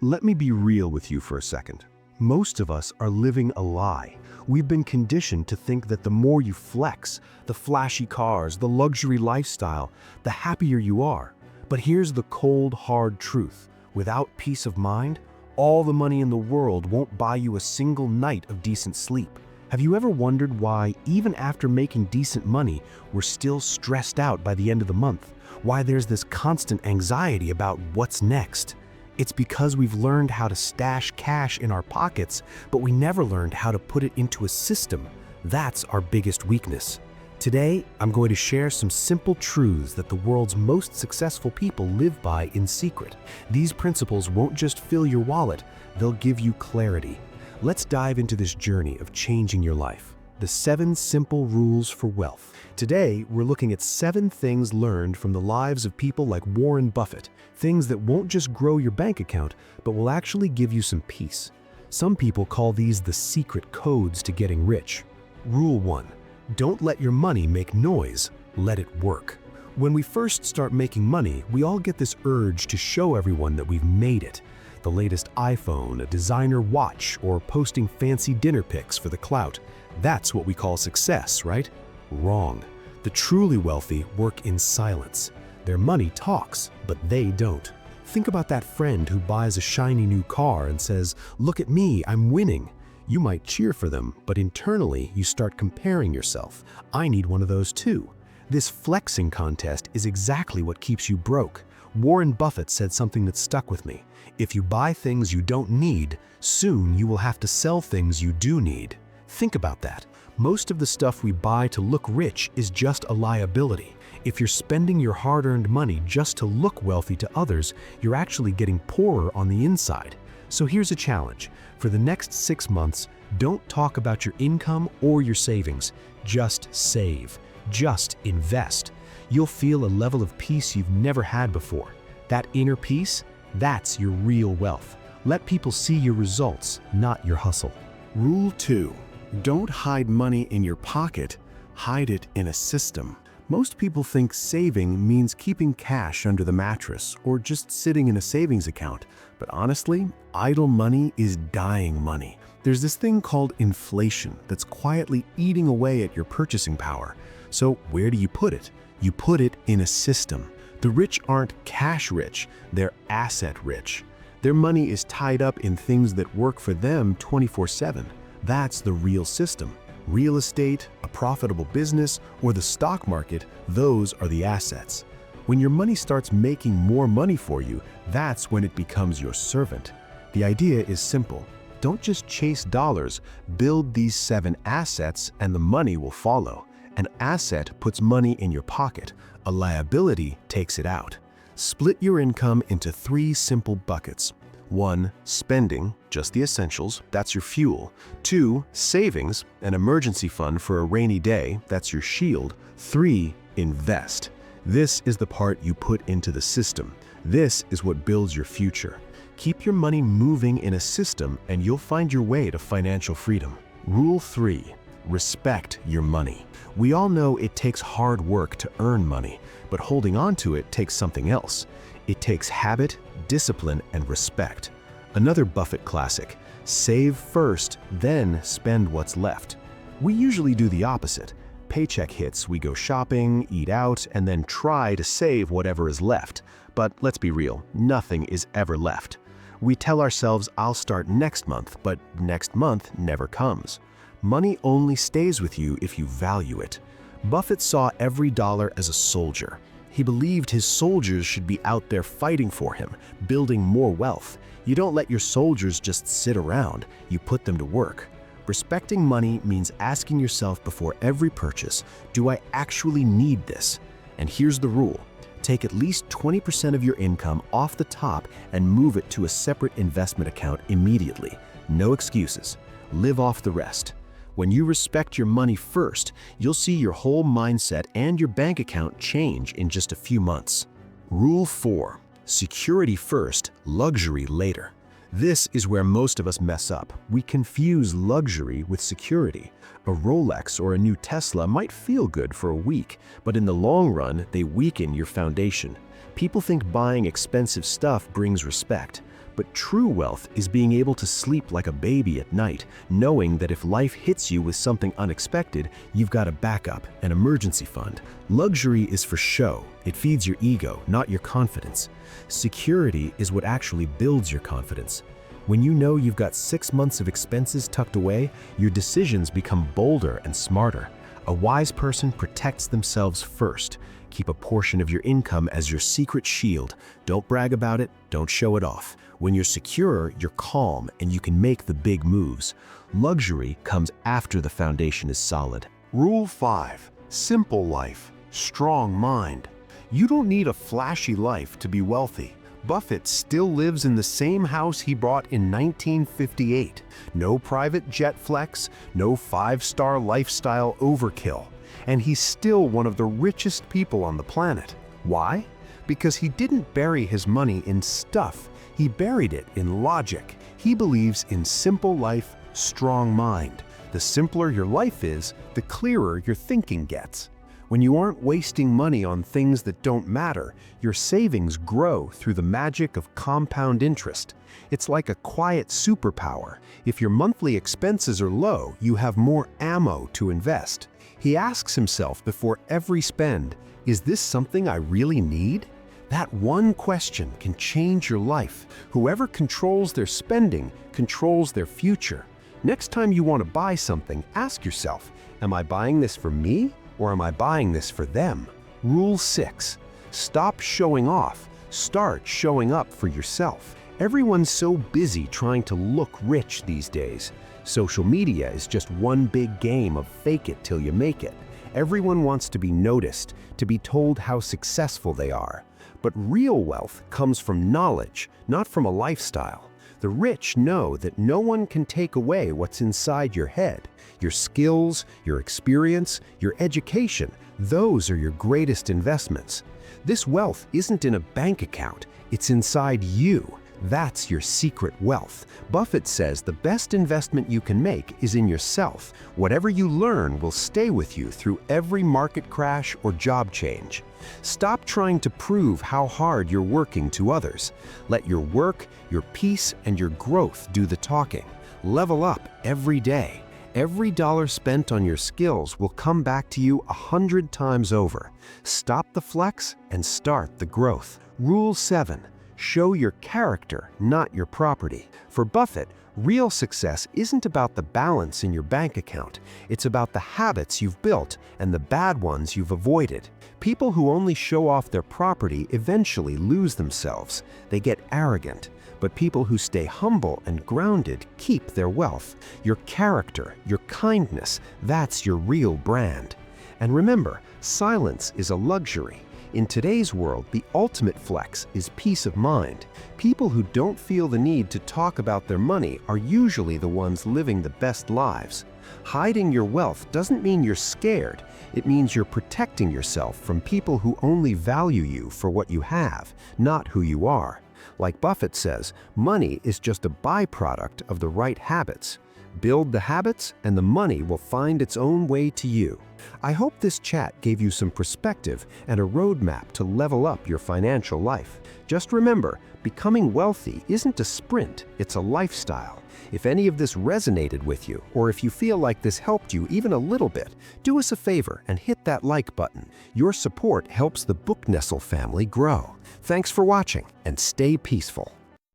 Let me be real with you for a second. Most of us are living a lie. We've been conditioned to think that the more you flex, the flashy cars, the luxury lifestyle, the happier you are. But here's the cold, hard truth. Without peace of mind, all the money in the world won't buy you a single night of decent sleep. Have you ever wondered why, even after making decent money, we're still stressed out by the end of the month? Why there's this constant anxiety about what's next? It's because we've learned how to stash cash in our pockets, but we never learned how to put it into a system. That's our biggest weakness. Today, I'm going to share some simple truths that the world's most successful people live by in secret. These principles won't just fill your wallet, they'll give you clarity. Let's dive into this journey of changing your life. The 7 simple rules for wealth. Today, we're looking at 7 things learned from the lives of people like Warren Buffett, things that won't just grow your bank account, but will actually give you some peace. Some people call these the secret codes to getting rich. Rule 1. Don't let your money make noise, let it work. When we first start making money, we all get this urge to show everyone that we've made it. The latest iPhone, a designer watch, or posting fancy dinner pics for the clout. That's what we call success, right? Wrong. The truly wealthy work in silence. Their money talks, but they don't. Think about that friend who buys a shiny new car and says, "Look at me, I'm winning." You might cheer for them, but internally you start comparing yourself. I need one of those too. This flexing contest is exactly what keeps you broke. Warren Buffett said something that stuck with me. If you buy things you don't need, soon you will have to sell things you do need. Think about that. Most of the stuff we buy to look rich is just a liability. If you're spending your hard-earned money just to look wealthy to others, you're actually getting poorer on the inside. So here's a challenge. For the next 6 months, don't talk about your income or your savings. Just save. Just invest. You'll feel a level of peace you've never had before. That inner peace, that's your real wealth. Let people see your results, not your hustle. Rule 2. Don't hide money in your pocket, hide it in a system. Most people think saving means keeping cash under the mattress or just sitting in a savings account. But honestly, idle money is dying money. There's this thing called inflation that's quietly eating away at your purchasing power. So where do you put it? You put it in a system. The rich aren't cash rich, they're asset rich. Their money is tied up in things that work for them 24/7. That's the real system. Real estate, a profitable business, or the stock market, those are the assets. When your money starts making more money for you, that's when it becomes your servant. The idea is simple. Don't just chase dollars, build these 7 assets and the money will follow. An asset puts money in your pocket, a liability takes it out. Split your income into 3 simple buckets. 1. Spending, just the essentials, that's your fuel. 2. Savings, an emergency fund for a rainy day, that's your shield. 3. Invest. This is the part you put into the system. This is what builds your future. Keep your money moving in a system and you'll find your way to financial freedom. Rule 3. Respect your money. We all know it takes hard work to earn money, but holding on to it takes something else. It takes habit, discipline, and respect. Another Buffett classic, save first, then spend what's left. We usually do the opposite. Paycheck hits, we go shopping, eat out, and then try to save whatever is left. But let's be real, nothing is ever left. We tell ourselves, I'll start next month, but next month never comes. Money only stays with you if you value it. Buffett saw every dollar as a soldier. He believed his soldiers should be out there fighting for him, building more wealth. You don't let your soldiers just sit around, you put them to work. Respecting money means asking yourself before every purchase, do I actually need this? And here's the rule. Take at least 20% of your income off the top and move it to a separate investment account immediately. No excuses. Live off the rest. When you respect your money first, you'll see your whole mindset and your bank account change in just a few months. Rule 4. Security first, luxury later. This is where most of us mess up. We confuse luxury with security. A Rolex or a new Tesla might feel good for a week, but in the long run, they weaken your foundation. People think buying expensive stuff brings respect, but But true wealth is being able to sleep like a baby at night, knowing that if life hits you with something unexpected, you've got a backup, an emergency fund. Luxury is for show. It feeds your ego, not your confidence. Security is what actually builds your confidence. When you know you've got 6 months of expenses tucked away, your decisions become bolder and smarter. A wise person protects themselves first. Keep a portion of your income as your secret shield. Don't brag about it, don't show it off. When you're secure, you're calm and you can make the big moves. Luxury comes after the foundation is solid. Rule 5. Simple life, strong mind. You don't need a flashy life to be wealthy. Buffett still lives in the same house he bought in 1958. No private jet flex, no 5-star lifestyle overkill. And he's still one of the richest people on the planet. Why? Because he didn't bury his money in stuff. He buried it in logic. He believes in simple life, strong mind. The simpler your life is, the clearer your thinking gets. When you aren't wasting money on things that don't matter, your savings grow through the magic of compound interest. It's like a quiet superpower. If your monthly expenses are low, you have more ammo to invest. He asks himself before every spend, is this something I really need? That one question can change your life. Whoever controls their spending controls their future. Next time you want to buy something, ask yourself, am I buying this for me? Or am I buying this for them? Rule 6. Stop showing off. Start showing up for yourself. Everyone's so busy trying to look rich these days. Social media is just one big game of fake it till you make it. Everyone wants to be noticed, to be told how successful they are. But real wealth comes from knowledge, not from a lifestyle. The rich know that no one can take away what's inside your head. Your skills, your experience, your education, those are your greatest investments. This wealth isn't in a bank account, it's inside you. That's your secret wealth. Buffett says the best investment you can make is in yourself. Whatever you learn will stay with you through every market crash or job change. Stop trying to prove how hard you're working to others. Let your work, your peace, and your growth do the talking. Level up every day. Every dollar spent on your skills will come back to you 100 times over. Stop the flex and start the growth. Rule 7. Show your character, not your property. For Buffett, real success isn't about the balance in your bank account. It's about the habits you've built and the bad ones you've avoided. People who only show off their property eventually lose themselves. They get arrogant. But people who stay humble and grounded keep their wealth. Your character, your kindness, that's your real brand. And remember, silence is a luxury. In today's world, the ultimate flex is peace of mind. People who don't feel the need to talk about their money are usually the ones living the best lives. Hiding your wealth doesn't mean you're scared. It means you're protecting yourself from people who only value you for what you have, not who you are. Like Buffett says, money is just a byproduct of the right habits. Build the habits and the money will find its own way to you. I hope this chat gave you some perspective and a roadmap to level up your financial life. Just remember, becoming wealthy isn't a sprint, it's a lifestyle. If any of this resonated with you, or if you feel like this helped you even a little bit, do us a favor and hit that like button. Your support helps the BookNestle family grow. Thanks for watching, and stay peaceful.